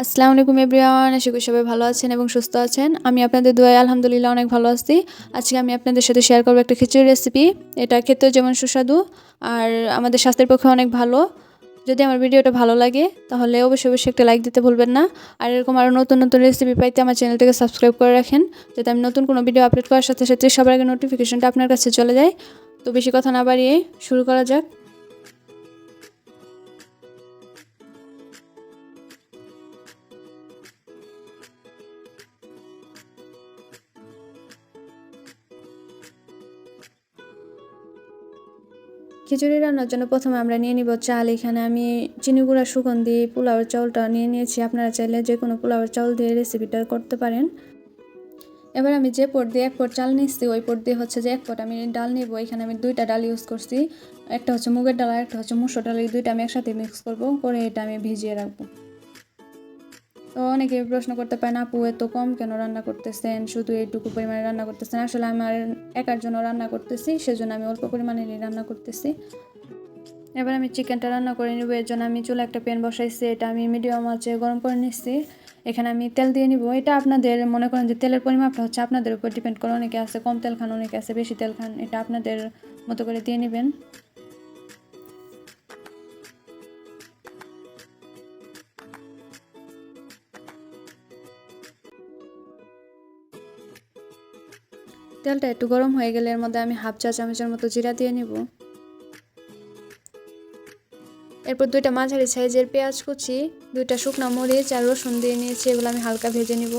আসসালামু আলাইকুম এভরিওয়ান, আশা করি সবাই ভালো আছেন এবং সুস্থ আছেন। আমি আপনাদের দোয়ায় আলহামদুলিল্লাহ অনেক ভালো আছি। আজকে আমি আপনাদের সাথে শেয়ার করব একটা খিচুড়ি রেসিপি। এটা খেতেও যেমন সুস্বাদু আর আমাদের স্বাস্থ্যের পক্ষে অনেক ভালো। যদি আমার ভিডিওটা ভালো লাগে তাহলে অবশ্যই একটা লাইক দিতে ভুলবেন না। আর এরকম আরও নতুন নতুন রেসিপি পাইতে আমার চ্যানেলটাকে সাবস্ক্রাইব করে রাখেন, যাতে আমি নতুন কোনো ভিডিও আপলোড করার সাথে সাথে সবার আগে নোটিফিকেশনটা আপনার কাছে চলে যায়। তো বেশি কথা না বাড়িয়ে শুরু করা যাক। খিচুড়ি রান্নার জন্য প্রথমে আমরা নিয়ে নিব চাল। এখানে আমি চিনি গুঁড়া সুগন্ধি পোলাওয়ের চাউলটা নিয়ে নিয়েছি। আপনারা চাইলে যে কোনো পোলাওয়ের চাউল দিয়ে রেসিপিটা করতে পারেন। এবার আমি যে পট দিয়ে 1 পট চাল নিচ্ছি ওই পট দিয়ে হচ্ছে যে 1 পট আমি ডাল নেব। এখানে আমি 2টা ডাল ইউজ করছি, একটা হচ্ছে মুগের ডাল আর একটা হচ্ছে মসুর ডাল। এই 2টা আমি একসাথে মিক্স করব, করে এটা আমি ভিজিয়ে রাখবো। তো অনেকে প্রশ্ন করতে পারেন, আপু এত কম কেন রান্না করতেছেন, শুধু এইটুকু পরিমাণে রান্না করতেছেন। আসলে আমার একার জন্য রান্না করতেছি, সেজন্য আমি অল্প পরিমাণেরই রান্না করতেছি। এবার আমি চিকেনটা রান্না করে নেব। এর জন্য আমি চুলা একটা প্যান বসাইছি, এটা আমি মিডিয়াম আঁচে গরম করে নিচ্ছি। এখানে আমি তেল দিয়ে নিব। এটা আপনাদের মনে করেন যে তেলের পরিমাপটা হচ্ছে আপনাদের উপর ডিপেন্ড করে। অনেকে আছে কম তেল খান, অনেকে আছে বেশি তেল খান, এটা আপনাদের মতো করে দিয়ে নেবেন। তেলটা একটু গরম হয়ে গেলে এর মধ্যে আমি 1/2 চা চামচের মতো জিরা দিয়ে নিব। এরপর 2টা মাঝারি সাইজের পেঁয়াজ কুচি, 2টা শুকনো মরিচ আর রসুন দিয়ে নিয়েছি। এগুলো আমি হালকা ভেজে নিব।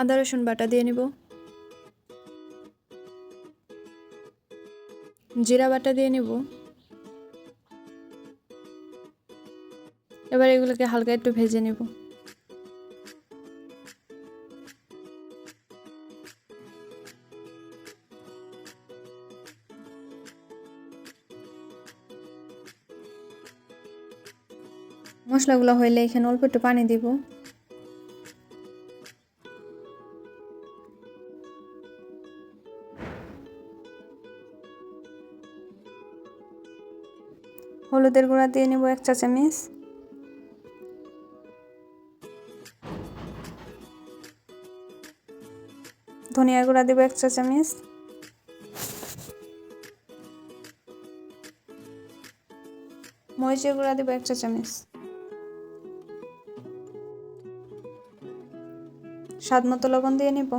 আদা রসুন বাটা দিয়ে নিব, জিরা বাটা দিয়ে নিব। এবার এগুলোকে হালকা একটু ভেজে নিব। মশলাগুলো হইলে এখানে অল্প একটু পানি দিব। হলুদের গুঁড়া দিয়ে নেব 1 চা চামচ। ধনিয়ার গুঁড়া দেব 1 চা চামচ। মরিচের গুঁড়া দেব 1 চা চামচ। স্বাদ মতো লবণ দিয়ে নেব।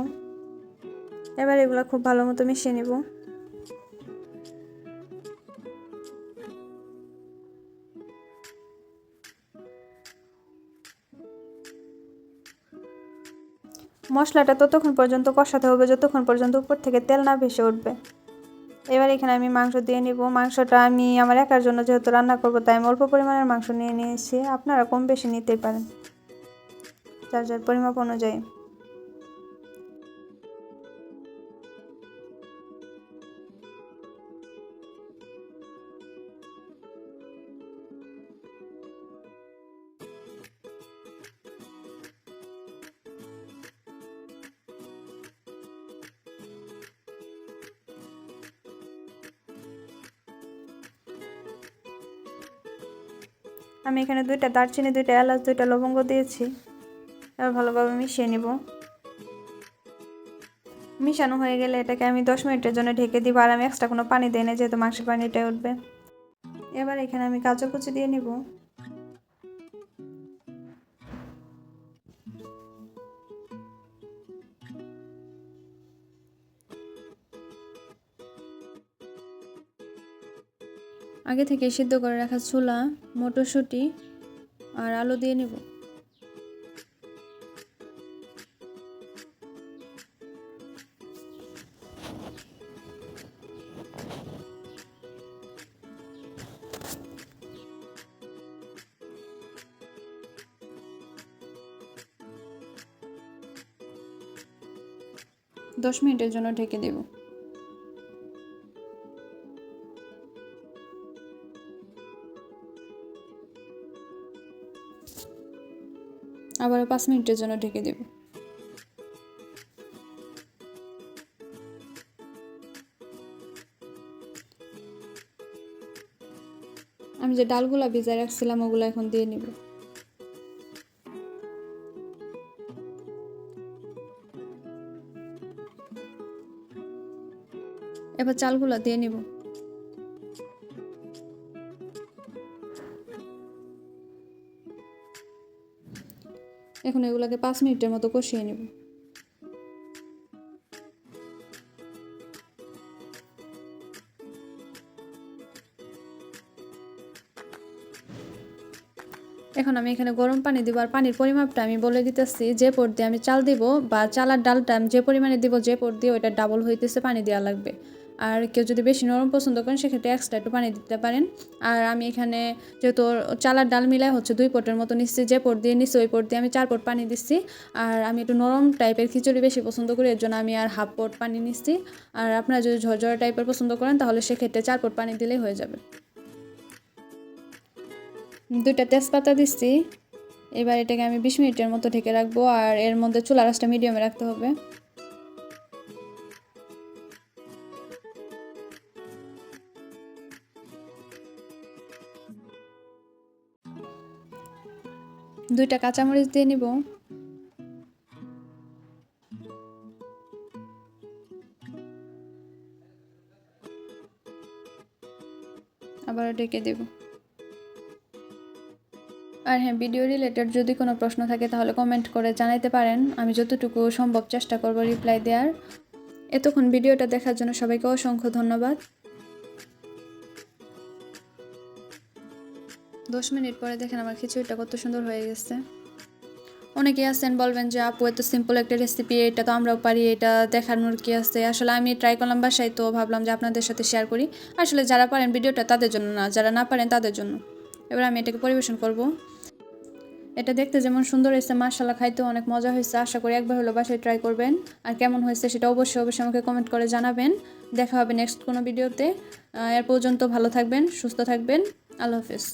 এবার এগুলো খুব ভালো মতো মিশিয়ে নেব। মশলাটা ততক্ষণ পর্যন্ত কষাতে হবে যতক্ষণ পর্যন্ত উপর থেকে তেল না ভেসে উঠবে। এবার এখানে আমি মাংস দিয়ে নিব। মাংসটা আমি আমার একার জন্য যেহেতু রান্না করব তাই আমি অল্প পরিমাণের মাংস নিয়ে নিয়েছি। আপনারা কম বেশি নিতেই পারেন যার যার পরিমাপ অনুযায়ী। আমি এখানে 2টা দারচিনি, 2টা এলাচ, 2টা লবঙ্গ দিয়েছি। এবার ভালোভাবে মিশিয়ে নিব। মিশানো হয়ে গেলে এটাকে আমি 10 মিনিটের জন্য ঢেকে দিব। আর আমি এক্সট্রা কোনো পানি দিই না, যেহেতু মাংসের পানিটাই উঠবে। এবার এখানে আমি গাজর কুচি দিয়ে নিব। আগে থেকে সিদ্ধ করে রাখা ছোলা, মটরশুঁটি আর আলু দিয়ে নেব। দশ মিনিটের জন্য ঢেকে দেব। আবারও 5 মিনিটের জন্য ঢেকে দেব। আমি যে ডালগুলা ভিজায় রাখছিলাম ওগুলো এখন দিয়ে নিব। এবার চালগুলা দিয়ে নিব। এখন এগুলোকে 5 মিনিটের মতো কষিয়ে নিব। এখন আমি এখানে গরম পানি দিব, আর পানির পরিমাপটা আমি বলে দিতেছি। যে পট দিয়ে আমি চাল দিব বা চাল আর ডালটা আমি যে পরিমাণে দিব, যে পট দিয়ে ওইটা ডাবল হইতেছে পানি দেওয়া লাগবে। আর কেউ যদি বেশি নরম পছন্দ করেন সেক্ষেত্রে এক্সট্রা একটু পানি দিতে পারেন। আর আমি এখানে যেহেতু চাল আর ডাল মিলায় হচ্ছে 2 পটের মতো নিচ্ছি, যে পট দিয়ে নিচ্ছি ওই পট দিয়ে আমি 4 পট পানি দিচ্ছি। আর আমি একটু নরম টাইপের খিচুড়ি বেশি পছন্দ করি, এর জন্য আমি আর হাফ পট পানি নিচ্ছি। আর আপনারা যদি ঝরঝরা টাইপের পছন্দ করেন তাহলে সেক্ষেত্রে 4 পট পানি দিলেই হয়ে যাবে। 2টা তেজপাতা দিচ্ছি। এবার এটাকে আমি 20 মিনিটের মতো ঢেকে রাখবো, আর এর মধ্যে চুলার আঁচটা মিডিয়ামে রাখতে হবে। দুইটা কাঁচামরিচ দিয়ে নিব। আবার ঢেকে দেব। আর হ্যাঁ, ভিডিও রিলেটেড যদি কোনো প্রশ্ন থাকে তাহলে কমেন্ট করে জানাতে পারেন, আমি যতটুকু সম্ভব চেষ্টা করব রিপ্লাই দেওয়ার। এতক্ষণ ভিডিওটা দেখার জন্য সবাইকে অসংখ্য ধন্যবাদ। 10 মিনিট পরে দেখেন আমার খিচুড়িটা কত সুন্দর হয়ে গেছে। অনেকেই আছেন বলবেন যে আপু এত সিম্পল একটা রেসিপি, এটা তো আমরাও পারি, এটা দেখানোর কি আছে। আসলে আমি ট্রাই করলাম বাসায়, তো ভাবলাম যে আপনাদের সাথে শেয়ার করি। আসলে যারা পারেন ভিডিওটা তাদের জন্য না, যারা না পারেন তাদের জন্য। এবার আমি এটাকে পরিবেশন করব। এটা দেখতে যেমন সুন্দর হয়েছে, মাশাআল্লাহ খাইতেও অনেক মজা হয়েছে। আশা করি একবার হলো বাসায় ট্রাই করবেন। আর কেমন হয়েছে সেটা অবশ্যই আমাকে কমেন্ট করে জানাবেন। দেখা হবে নেক্সট কোনো ভিডিওতে। এর পর্যন্ত ভালো থাকবেন, সুস্থ থাকবেন। আল্লাহ হাফেজ।